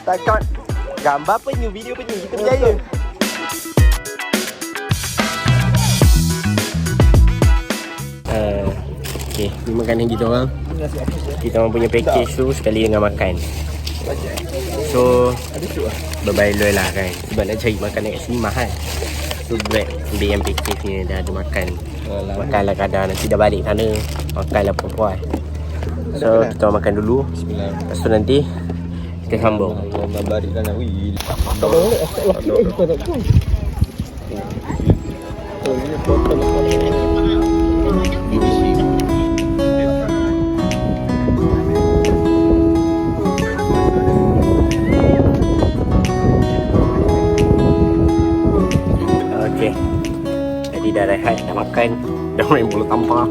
Takkan gambar penyu, video penyu, kita berjaya. Okay, ni makanan kita orang. Kita orang punya package tu sekali dengan makan. So berbaloi lah kan, sebab nak cari makanan kat sini mahal. So Brad ambil yang package ni, dah ada makan. Makanlah kadang, nanti dah balik sana makanlah puas-puas. So kita orang makan dulu. Lepas tu nanti kita sambung. Nak balik kan nak wih. Okay, jadi dah rehat, dah makan, dah main bola tampar.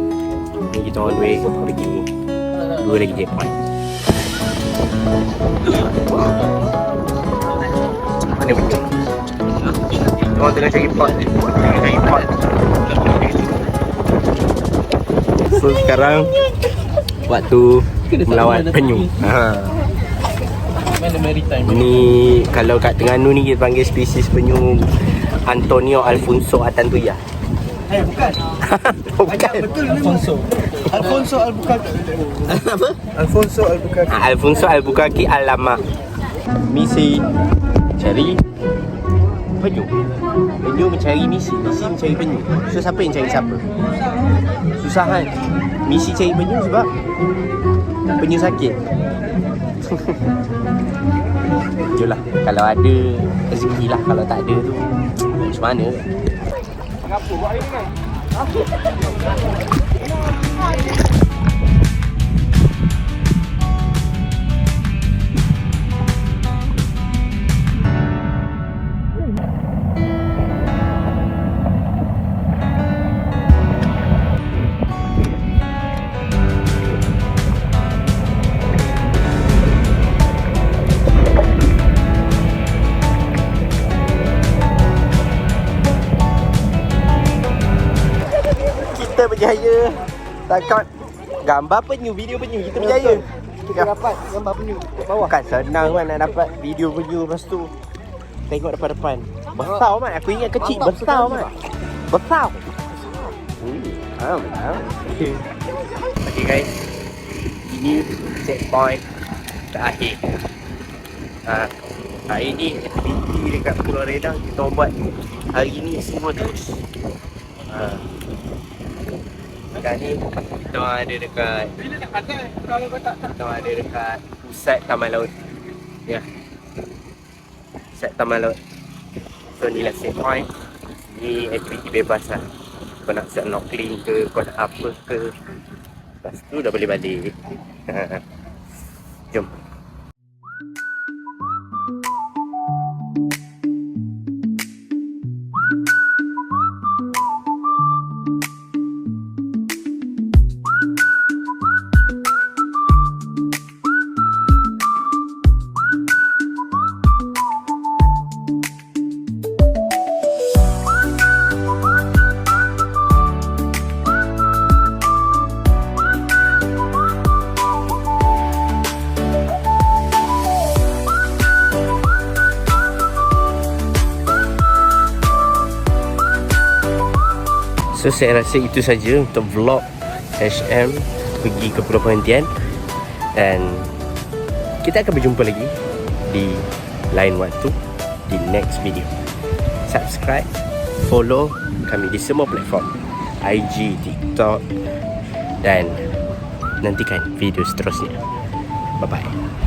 Ni kita on way pergi 2 lagi checkpoint. Mana betul? Orang tengah cari pot. So sekarang waktu melawan penyu. Ni kalau kat Terengganu ni kita panggil spesies penyu Antonio Alfonso Atantuya. Bukan. Bukan. Betul Alfonso Albuquerque. Apa? Alfonso Albuquerque. Alfonso Albuquerque Alama. Misi cari penyu. Penyu mencari misi mencari penyu. So siapa yang cari siapa? Susah kan? Misi cari penyu sebab penyu sakit. Itulah, kalau ada rezeki lah, kalau tak ada tu macam mana? Apa buat hari ni kan? Kita berjaya. Takkan gambar penyu, video penyu, kita berjaya. Kita dapat gambar penyu kat bawah. Kan senang kan nak dapat video penyu, lepas tu tengok depan-depan. Besar mat, aku ingat kecil, besar mat. Besar. Okay guys, ini checkpoint terakhir. Hari ni aktiviti dekat Pulau Redang kita buat hari ni semua terus. Sekarang ni kita ada dekat pusat Taman Laut. Ya. Pusat Taman Laut. So ni lah set point. Ni aktiviti bebas lah. Kau nak snorkeling ke, kau nak apa ke. Lepas tu dah boleh balik. Jom. So saya rasa itu saja untuk vlog HM pergi ke Pulau Perhentian. Dan kita akan berjumpa lagi di lain waktu, di next video. Subscribe, follow kami di semua platform, IG, TikTok, dan nantikan video seterusnya. Bye bye.